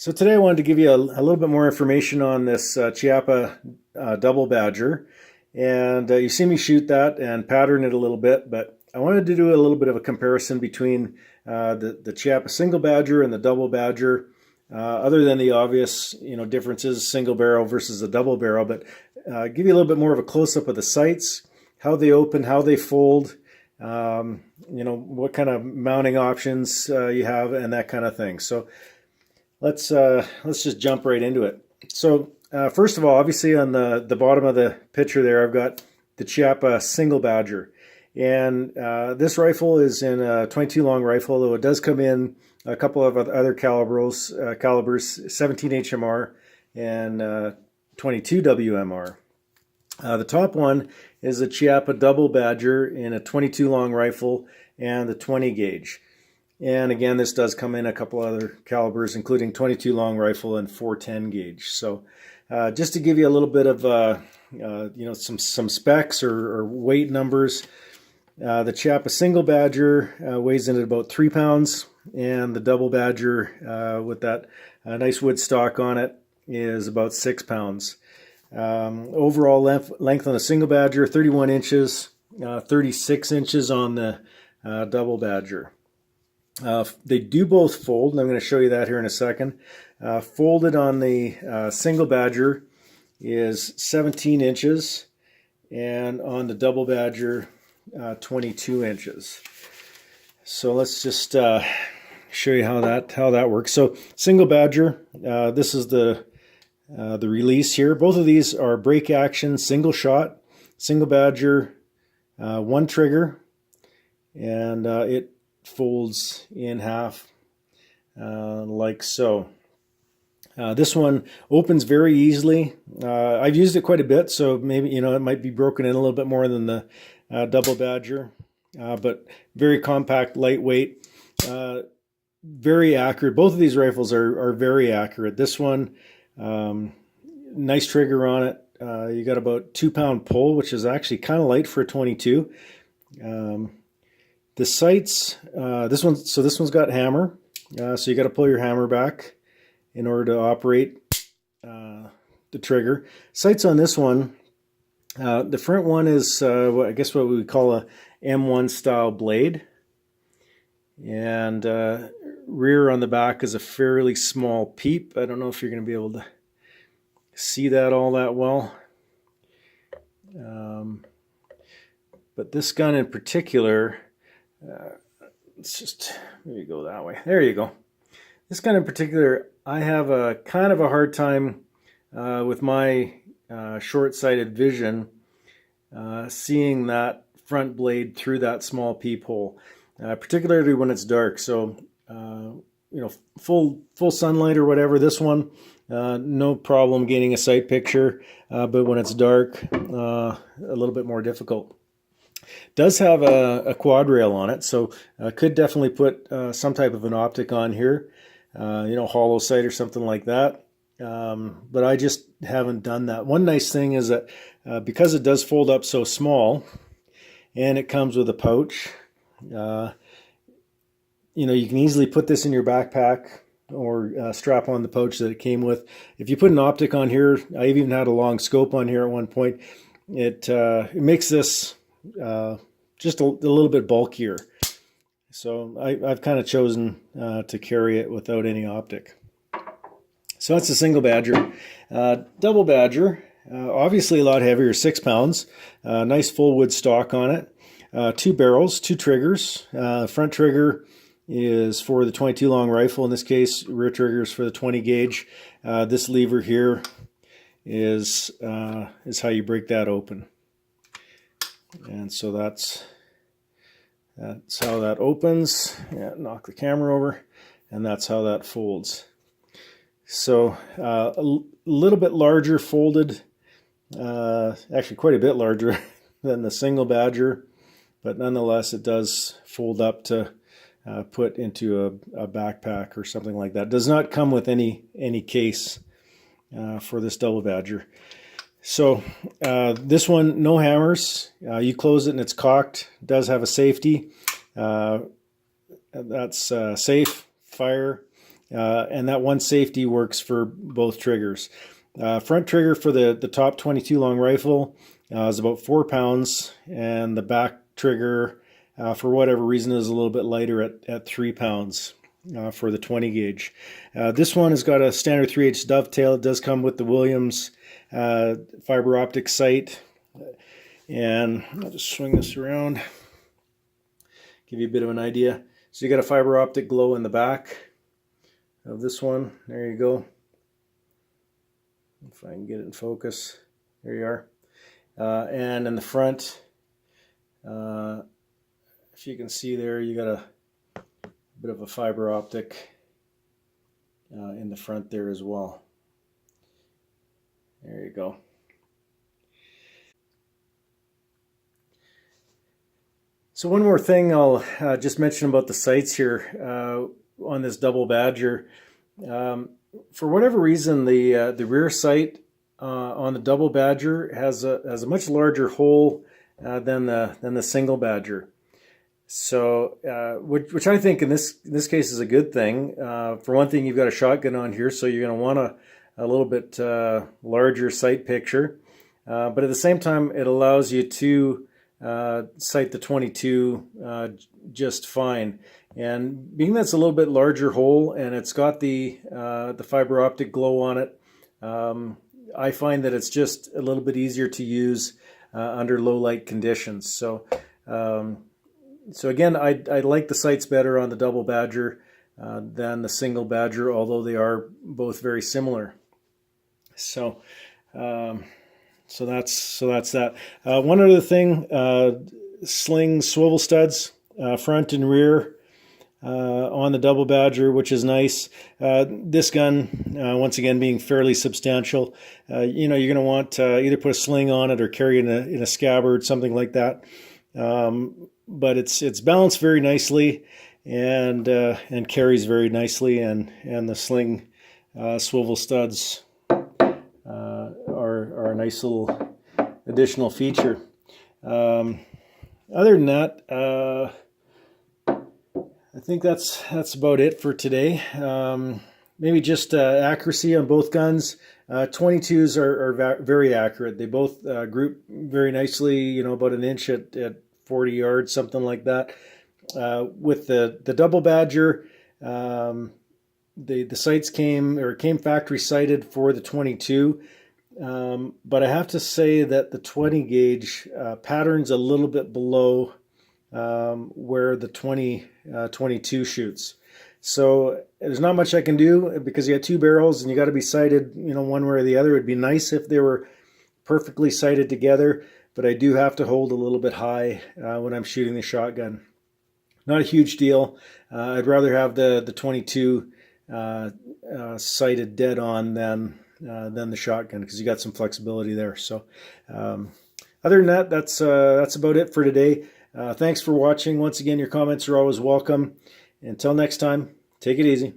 So today I wanted to give you a little bit more information on this Chiappa double badger. And you see me shoot that and pattern it a little bit, but I wanted to do a little bit of a comparison between the Chiappa single badger and the double badger, other than the obvious differences, single barrel versus a double barrel, but give you a little bit more of a close-up of the sights, how they open, how they fold, what kind of mounting options you have, and that kind of thing. So let's just jump right into it. So first of all, obviously on the bottom of the picture there, I've got the Chiappa single badger. And this rifle is in a 22 long rifle, though it does come in a couple of other calibers, 17 HMR and 22 WMR. The top one is a Chiappa double badger in a 22 long rifle and the 20 gauge. And again, this does come in a couple other calibers, including 22 long rifle and 410 gauge. So just to give you a little bit of some specs or weight numbers, the Chiappa single badger weighs in at about 3 pounds, and the double badger with that nice wood stock on it is about 6 pounds. Overall length on the single badger, 31 inches, 36 inches on the double badger. They do both fold, and I'm going to show you that here in a second. Folded on the single badger is 17 inches, and on the double badger, 22 inches. So let's just show you how that works. So single badger, this is the release here. Both of these are break action, single shot. Single badger, one trigger, and it folds in half like so. This one opens very easily. I've used it quite a bit, so maybe it might be broken in a little bit more than the double badger, but very compact, lightweight, very accurate. Both of these rifles are very accurate. This one, nice trigger on it. You got about 2 pound pull, which is actually kind of light for a 22. The sights, this one's got hammer, so you got to pull your hammer back in order to operate the trigger. Sights on this one, the front one is I guess what we would call a M1 style blade, and rear on the back is a fairly small peep. I don't know if you're going to be able to see that all that well, but this gun in particular, let's just maybe go that way. There you go. This gun in particular, I have a kind of a hard time with my short-sighted vision seeing that front blade through that small peephole, particularly when it's dark. So full sunlight or whatever, this one no problem getting a sight picture, but when it's dark, a little bit more difficult. Does have a quad rail on it, so could definitely put some type of an optic on here, hollow sight or something like that. But I just haven't done that. One nice thing is that because it does fold up so small, and it comes with a pouch, you can easily put this in your backpack or strap on the pouch that it came with. If you put an optic on here, I've even had a long scope on here at one point. It makes this just a little bit bulkier. So I've kind of chosen to carry it without any optic. So that's the single badger. Double badger, obviously a lot heavier, 6 pounds. Nice full wood stock on it. 2 barrels, 2 triggers. Front trigger is for the 22 long rifle. In this case, rear trigger is for the 20 gauge. This lever here is how you break that open. And so that's how that opens. Yeah, knock the camera over, and that's how that folds. So a little bit larger folded, actually quite a bit larger than the single badger, but nonetheless it does fold up to put into a backpack or something like that. Does not come with any case for this double badger. So this one, no hammers. You close it and it's cocked. It does have a safety. That's safe, fire, and that one safety works for both triggers. Front trigger for the top 22 long rifle is about 4 pounds, and the back trigger, for whatever reason, is a little bit lighter at 3 pounds for the 20 gauge. This one has got a standard 3/8 dovetail. It does come with the Williams fiber optic sight, and I'll just swing this around, give you a bit of an idea. So you got a fiber optic glow in the back of this one. There you go. If I can get it in focus. There you are. And in the front, if you can see there, you got a bit of a fiber optic in the front there as well. There you go. So one more thing I'll just mention about the sights here on this double Badger. For whatever reason, the rear sight on the double Badger has a much larger hole than the single Badger. So, which I think in this case is a good thing. For one thing, you've got a shotgun on here, so you're going to want a little bit larger sight picture. But at the same time, it allows you to sight the 22 just fine. And being that's a little bit larger hole and it's got the fiber optic glow on it, I find that it's just a little bit easier to use under low light conditions. So again, I like the sights better on the double Badger than the single Badger, although they are both very similar. So that's that. One other thing, sling swivel studs, front and rear on the double Badger, which is nice. This gun, once again, being fairly substantial, you're going to want to either put a sling on it or carry in a scabbard, something like that. But it's balanced very nicely and carries very nicely, and the sling swivel studs are a nice little additional feature. Other than that, I think that's about it for today. Maybe just accuracy on both guns. 22s are very accurate. They both group very nicely, about an inch at 40 yards, something like that. With the double Badger, the sights came factory sighted for the 22, but I have to say that the 20 gauge pattern's a little bit below where the 22 shoots. So there's not much I can do because you got two barrels and you got to be sighted, one way or the other. It'd be nice if they were perfectly sighted together, but I do have to hold a little bit high when I'm shooting the shotgun. Not a huge deal. I'd rather have the 22 sighted dead on than the shotgun, because you got some flexibility there. So other than that, that's about it for today. Thanks for watching. Once again, your comments are always welcome. Until next time, take it easy.